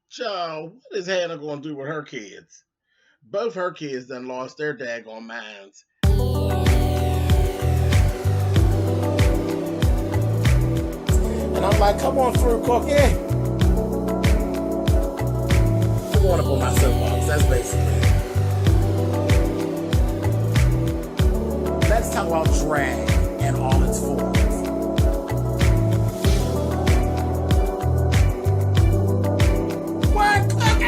Joe, what is Hannah going to do with her kids? Both her kids done lost their daggone minds. And I'm like, come on through, Cookie. I'm going up on my soapbox. That's basically it. Let's talk about drag and all its forms. What, Cookie?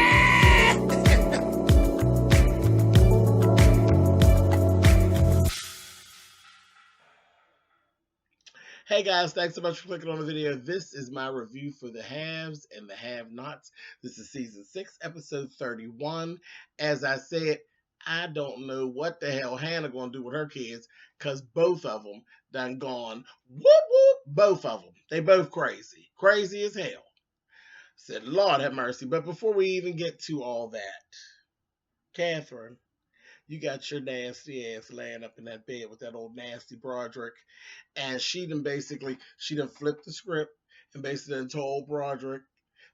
Hey guys, thanks so much for clicking on the video. This is my review for the haves and the have-nots. This is season 6, episode 31. As I said, I don't know what the hell Hannah gonna do with her kids, because both of them done gone whoop whoop. Both of them. They both crazy. Crazy as hell. Said, Lord have mercy. But before we even get to all that, Kathryn, you got your nasty ass laying up in that bed with that old nasty Broderick. And she done flipped the script and basically done told Broderick.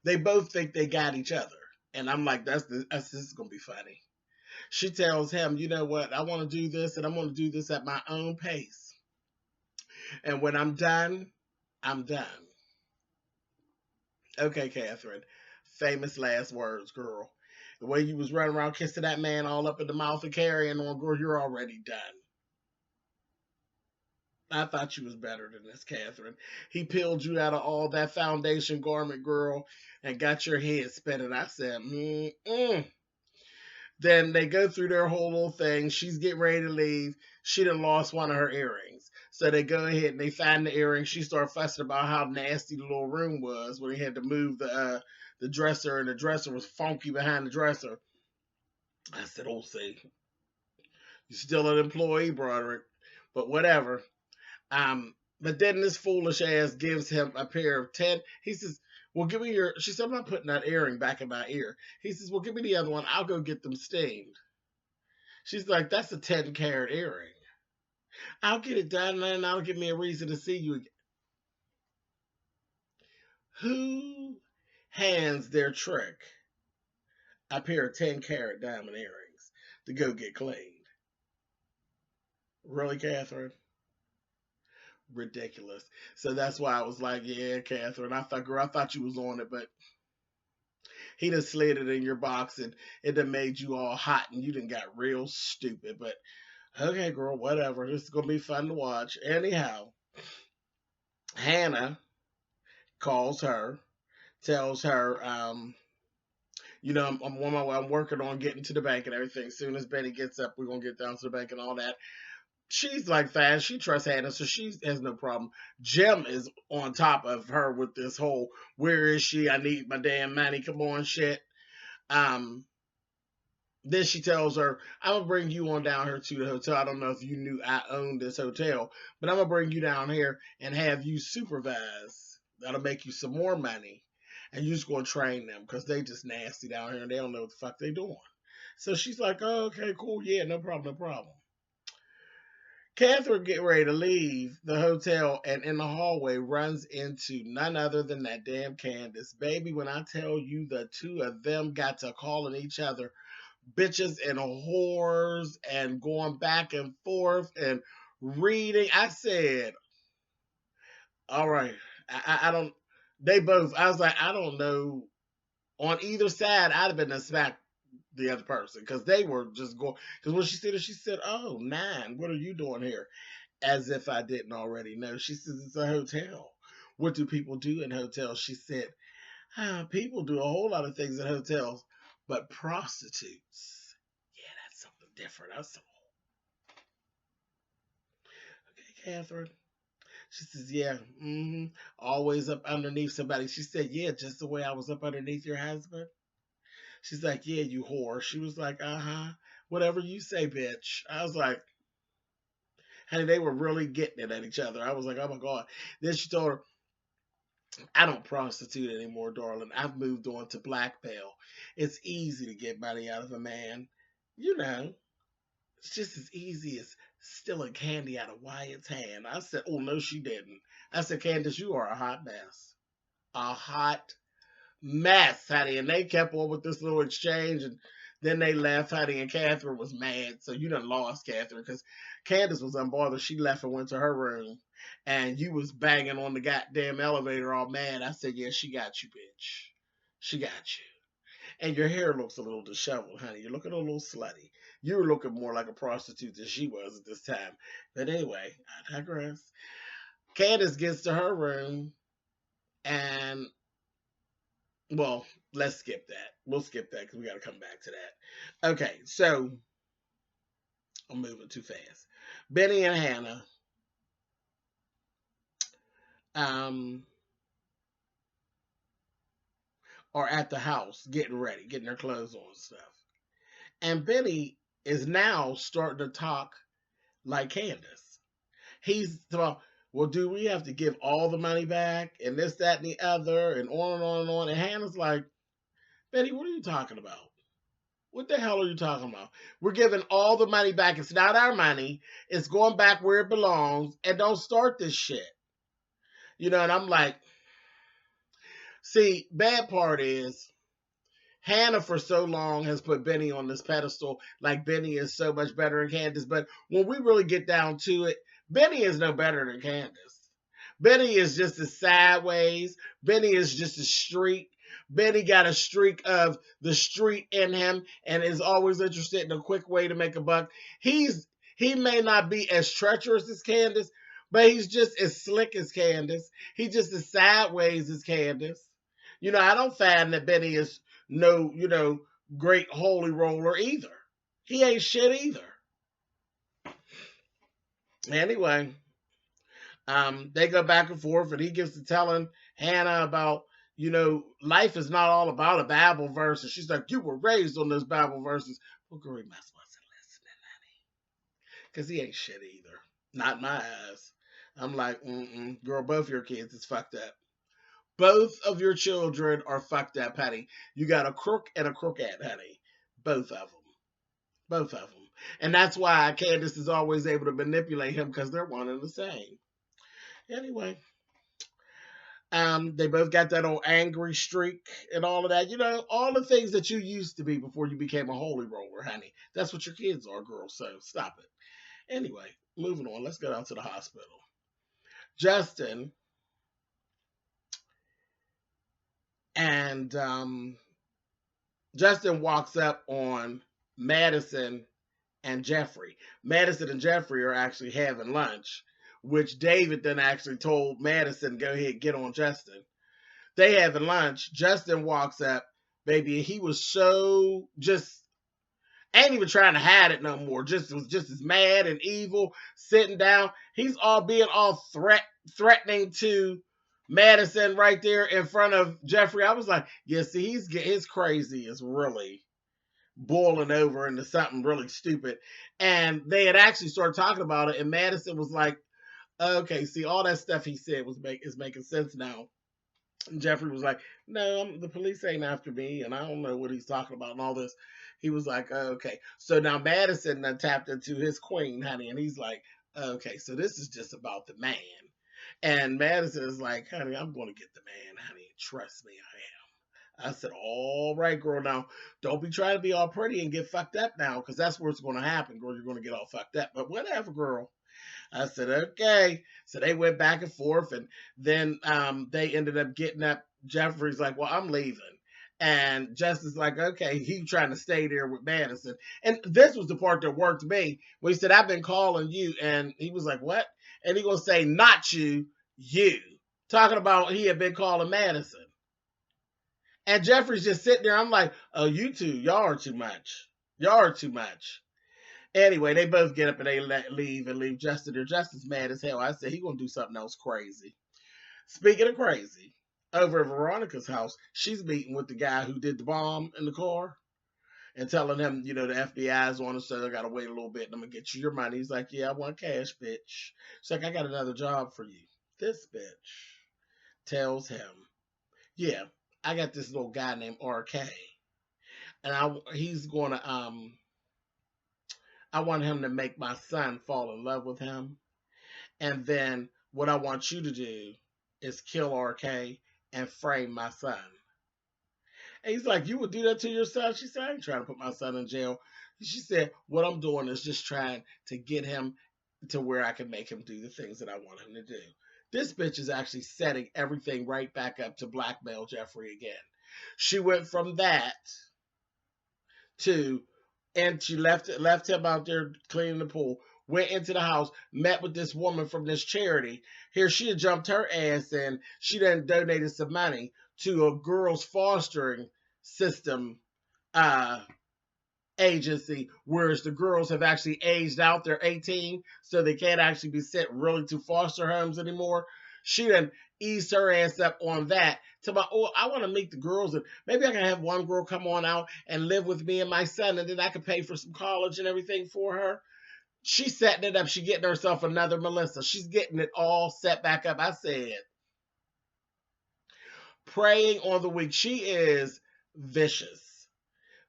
They both think they got each other. And I'm like, this is going to be funny. She tells him, you know what, I want to do this and I'm going to do this at my own pace. And when I'm done, I'm done. Okay, Kathryn. Famous last words, girl. The way you was running around kissing that man all up in the mouth and carrying on, girl, you're already done. I thought you was better than this, Kathryn. He peeled you out of all that foundation garment, girl, and got your head spinning. I said, Then they go through their whole little thing. She's getting ready to leave. She done lost one of her earrings. So they go ahead and they find the earring. She started fussing about how nasty the little room was when he had to move the dresser, and the dresser was funky behind the dresser. I said, oh, see, you're still an employee, Broderick, but whatever. But then this foolish ass gives him a pair of 10. He says, well, give me your. She said, I'm not putting that earring back in my ear. He says, well, give me the other one. I'll go get them steamed. She's like, that's a 10-carat earring. I'll get it done, and that'll give me a reason to see you again. Who hands their trick a pair of 10-carat diamond earrings to go get cleaned? Really, Kathryn? Ridiculous. So that's why I was like, yeah, Kathryn. I thought you was on it, but he done slid it in your box and it done made you all hot and you done got real stupid. But okay, girl, whatever. This is gonna be fun to watch. Anyhow, Hannah calls her, tells her, I'm on my way. I'm working on getting to the bank and everything. As soon as Betty gets up, we're gonna get down to the bank and all that. She's like fast. She trusts Hannah, so she has no problem. Jim is on top of her with this whole "Where is she? I need my damn money. Come on, shit." Um, then she tells her, "I'm gonna bring you on down here to the hotel. I don't know if you knew I owned this hotel, but I'm gonna bring you down here and have you supervise. That'll make you some more money, and you're just gonna train them because they just nasty down here and they don't know what the fuck they doing." So she's like, "Oh, okay, cool, yeah, no problem, no problem." Kathryn get ready to leave the hotel and in the hallway runs into none other than that damn Candace. Baby, when I tell you the two of them got to calling each other bitches and whores and going back and forth and reading, I said, all right, I don't, they both, I was like, I don't know. On either side, I'd have been a smack the other person because they were just going. Because when she said it, she said, "Oh, 9, what are you doing here?" As if I didn't already know. She says it's a hotel. What do people do in hotels? She said, people do a whole lot of things in hotels, but prostitutes, yeah, that's something different. I said, okay, Kathryn. She says, yeah, always up underneath somebody. She said, yeah, just the way I was up underneath your husband. She's like, yeah, you whore. She was like, whatever you say, bitch. I was like, honey, they were really getting it at each other. I was like, oh my God. Then she told her, I don't prostitute anymore, darling. I've moved on to blackmail. It's easy to get money out of a man. You know, it's just as easy as stealing candy out of Wyatt's hand. I said, oh, no, she didn't. I said, Candace, you are a hot mess. A hot mess, honey. And they kept on with this little exchange, and then they left, honey. And Kathryn was mad. So you done lost, Kathryn, because Candace was unbothered. She left and went to her room, and you was banging on the goddamn elevator all mad. I said, yeah, she got you, bitch. She got you. And your hair looks a little disheveled, honey. You're looking a little slutty. You were looking more like a prostitute than she was at this time. But anyway, I digress. Candace gets to her room, and well, let's skip that. We'll skip that because we got to come back to that. Okay, so I'm moving too fast. Benny and Hannah um, are at the house getting ready, getting their clothes on and stuff. And Benny is now starting to talk like Candace. He's talking, well, do we have to give all the money back and this, that, and the other, and on and on and on. And Hannah's like, Benny, what are you talking about? What the hell are you talking about? We're giving all the money back. It's not our money. It's going back where it belongs. And don't start this shit. You know, and I'm like, see, bad part is Hannah for so long has put Benny on this pedestal, like Benny is so much better than Candace. But when we really get down to it, Benny is no better than Candace. Benny is just as sideways. Benny is just a street. Benny got a streak of the street in him and is always interested in a quick way to make a buck. He may not be as treacherous as Candace, but he's just as slick as Candace. He's just as sideways as Candace. You know, I don't find that Benny is no, great holy roller either. He ain't shit either. Anyway, they go back and forth, and he gets to telling Hannah about, life is not all about a Bible verse. And she's like, you were raised on those Bible verses. Well, girl, he must wasn't listening, honey. Because he ain't shit either. Not in my eyes. I'm like, girl, both your kids is fucked up. Both of your children are fucked up, honey. You got a crook and a crookette, honey. Both of them. Both of them. And that's why Candace is always able to manipulate him, because they're one and the same. Anyway, they both got that old angry streak and all of that. All the things that you used to be before you became a holy roller, honey. That's what your kids are, girl. So stop it. Anyway, moving on. Let's go down to the hospital. Justin and Justin walks up on Madison and Jeffrey. Madison and Jeffrey are actually having lunch, which David then actually told Madison, go ahead, get on Justin. They having lunch. Justin walks up, baby, and he was so just, ain't even trying to hide it no more. Was just as mad and evil, sitting down. He's all being all threatening to Madison right there in front of Jeffrey. I was like, yeah, see, his crazy is really boiling over into something really stupid. And they had actually started talking about it, and Madison was like, okay, see, all that stuff he said is making sense now. And Jeffrey was like, no, the police ain't after me, and I don't know what he's talking about and all this. He was like, okay. So now Madison then tapped into his queen, honey, and he's like, okay, so this is just about the man. And Madison is like, honey, I'm going to get the man, honey. Trust me, I am. I said, all right, girl, now don't be trying to be all pretty and get fucked up now, because that's where it's going to happen, girl. You're going to get all fucked up. But whatever, girl. I said, okay. So they went back and forth, and then they ended up getting up. Jeffrey's like, well, I'm leaving. And Justin's like, okay, he trying to stay there with Madison. And this was the part that worked me. When he said, I've been calling you. And he was like, what? And he going to say, not you, you. Talking about he had been calling Madison. And Jeffrey's just sitting there. I'm like, oh, you two, y'all are too much. Y'all are too much. Anyway, they both get up and they leave Justin there. Justin's mad as hell. I said, he going to do something else crazy. Speaking of crazy, over at Veronica's house, she's meeting with the guy who did the bomb in the car and telling him, the FBI's on us, so I got to wait a little bit and I'm going to get you your money. He's like, yeah, I want cash, bitch. She's like, I got another job for you. This bitch tells him, yeah, I got this little guy named RK. And he's going to, I want him to make my son fall in love with him. And then what I want you to do is kill RK and frame my son. And he's like, you would do that to your son? She said, I ain't trying to put my son in jail. She said, what I'm doing is just trying to get him to where I can make him do the things that I want him to do. This bitch is actually setting everything right back up to blackmail Jeffrey again. She went from that to, and she left him out there cleaning the pool, went into the house, met with this woman from this charity. Here she had jumped her ass in. She then donated some money to a girls fostering system agency, whereas the girls have actually aged out. They're 18, so they can't actually be sent really to foster homes anymore. She then eased her ass up on that to my, oh, I want to meet the girls, and maybe I can have one girl come on out and live with me and my son, and then I can pay for some college and everything for her. She's setting it up. She's getting herself another Melissa. She's getting it all set back up. I said, preying on the weak. She is vicious.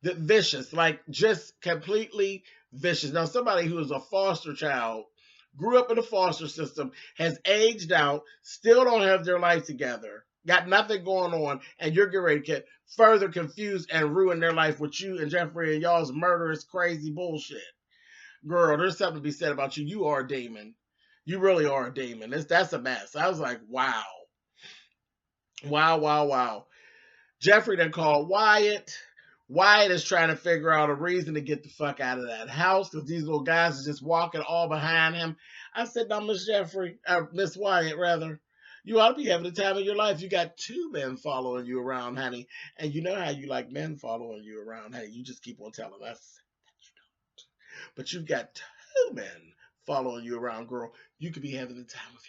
Vicious, like just completely vicious. Now, somebody who is a foster child, grew up in the foster system, has aged out, still don't have their life together, got nothing going on, and you're getting ready to get further confused and ruin their life with you and Jeffrey and y'all's murderous, crazy bullshit. Girl, there's something to be said about you. You are a demon. You really are a demon. That's a mess. I was like, wow. Wow, wow, wow. Jeffrey then called Wyatt. Wyatt is trying to figure out a reason to get the fuck out of that house because these little guys are just walking all behind him. I said, now, Miss Wyatt, rather, you ought to be having the time of your life. You got two men following you around, honey. And you know how you like men following you around, honey. You just keep on telling us that you don't. But you've got two men following you around, girl. You could be having the time of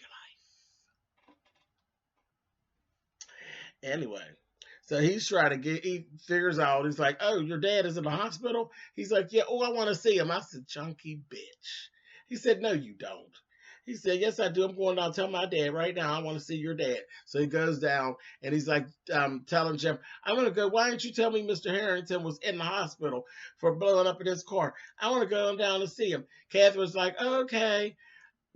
your life. Anyway. So he's trying to he figures out, he's like, oh, your dad is in the hospital? He's like, yeah, oh, I want to see him. I said, junkie bitch. He said, no, you don't. He said, yes, I do. I'm going down, tell my dad right now, I want to see your dad. So he goes down and he's like, telling Jim, I'm going to go, why didn't you tell me Mr. Harrington was in the hospital for blowing up in his car? I want to go down and see him. Kathryn's like, okay.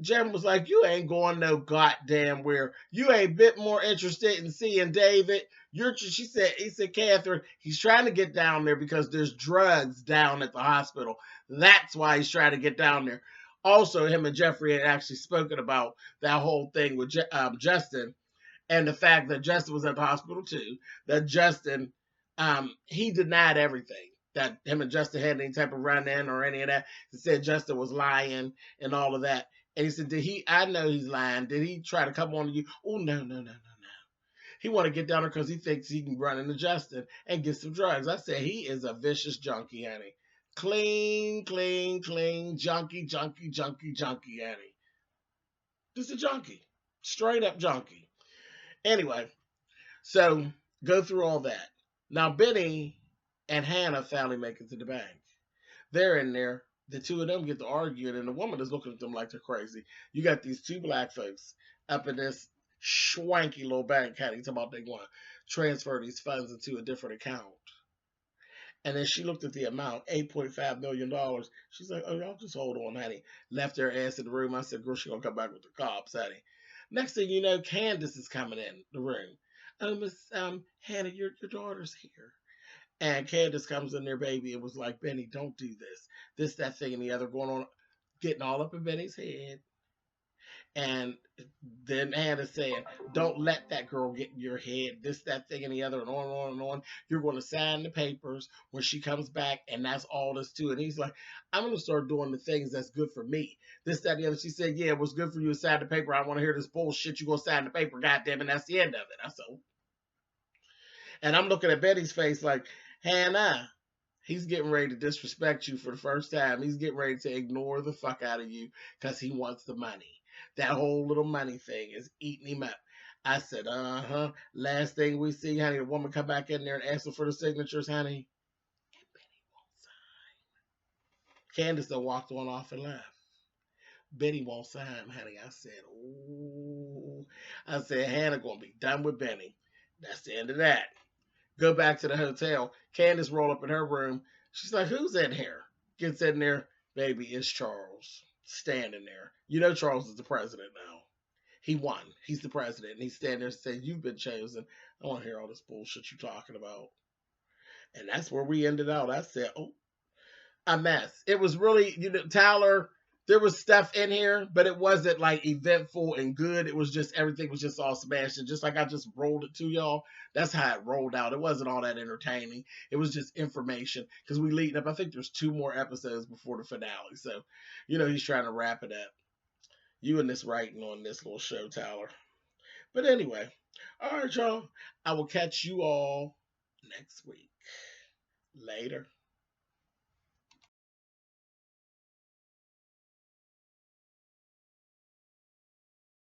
Jim was like, you ain't going no goddamn where. You ain't a bit more interested in seeing David. He said, Kathryn, he's trying to get down there because there's drugs down at the hospital. That's why he's trying to get down there. Also, him and Jeffrey had actually spoken about that whole thing with Justin, and the fact that Justin was at the hospital too. That Justin, he denied everything. That him and Justin had any type of run-in or any of that. He said Justin was lying and all of that. And he said, I know he's lying. Did he try to come on to you? Oh, no. He want to get down there because he thinks he can run into Justin and get some drugs. I said, he is a vicious junkie, honey. Clean, junkie, honey. Just a junkie. Straight up junkie. Anyway, so go through all that. Now, Benny and Hannah finally make it to the bank. They're in there. The two of them get to arguing, and the woman is looking at them like they're crazy. You got these two black folks up in this schwanky little bank, talking about they want to transfer these funds into a different account. And then she looked at the amount, $8.5 million. She's like, oh, y'all just hold on, honey. Left her ass in the room. I said, girl, she's going to come back with the cops, honey. Next thing you know, Candace is coming in the room. Oh, Miss Hannah, your daughter's here. And Candace comes in there, baby, and was like, Benny, don't do this, that thing, and the other, going on, getting all up in Benny's head. And then Hannah saying, don't let that girl get in your head, this, that thing, and the other, and on and on and on. You're going to sign the papers when she comes back, and that's all there's to it. And he's like, I'm going to start doing the things that's good for me. This, that, and the other. She said, yeah, it was good for you to sign the paper. I want to hear this bullshit. You're going to sign the paper, goddamn, and that's the end of it. I said, and I'm looking at Betty's face like, Hannah, he's getting ready to disrespect you for the first time. He's getting ready to ignore the fuck out of you because he wants the money. That whole little money thing is eating him up. I said, last thing we see, honey, the woman come back in there and ask her for the signatures, honey. And Betty won't sign. Candace then walked on off and left. Betty won't sign, honey. I said, ooh. I said, Hannah gonna be done with Benny. That's the end of that. Go back to the hotel. Candace roll up in her room. She's like, who's in here? Gets in there. Baby, it's Charles. Standing there. You know Charles is the president now. He won. He's the president. And he's standing there saying, you've been chosen. I don't want to hear all this bullshit you're talking about. And that's where we ended out. I said, oh, a mess. It was really, Tyler, there was stuff in here, but it wasn't like eventful and good. It was just everything was just all smashed. And just like I just rolled it to y'all, that's how it rolled out. It wasn't all that entertaining. It was just information because we leading up. I think there's 2 more episodes before the finale. So, he's trying to wrap it up. You and this writing on this little show, Tyler. But anyway, all right, y'all. I will catch you all next week. Later.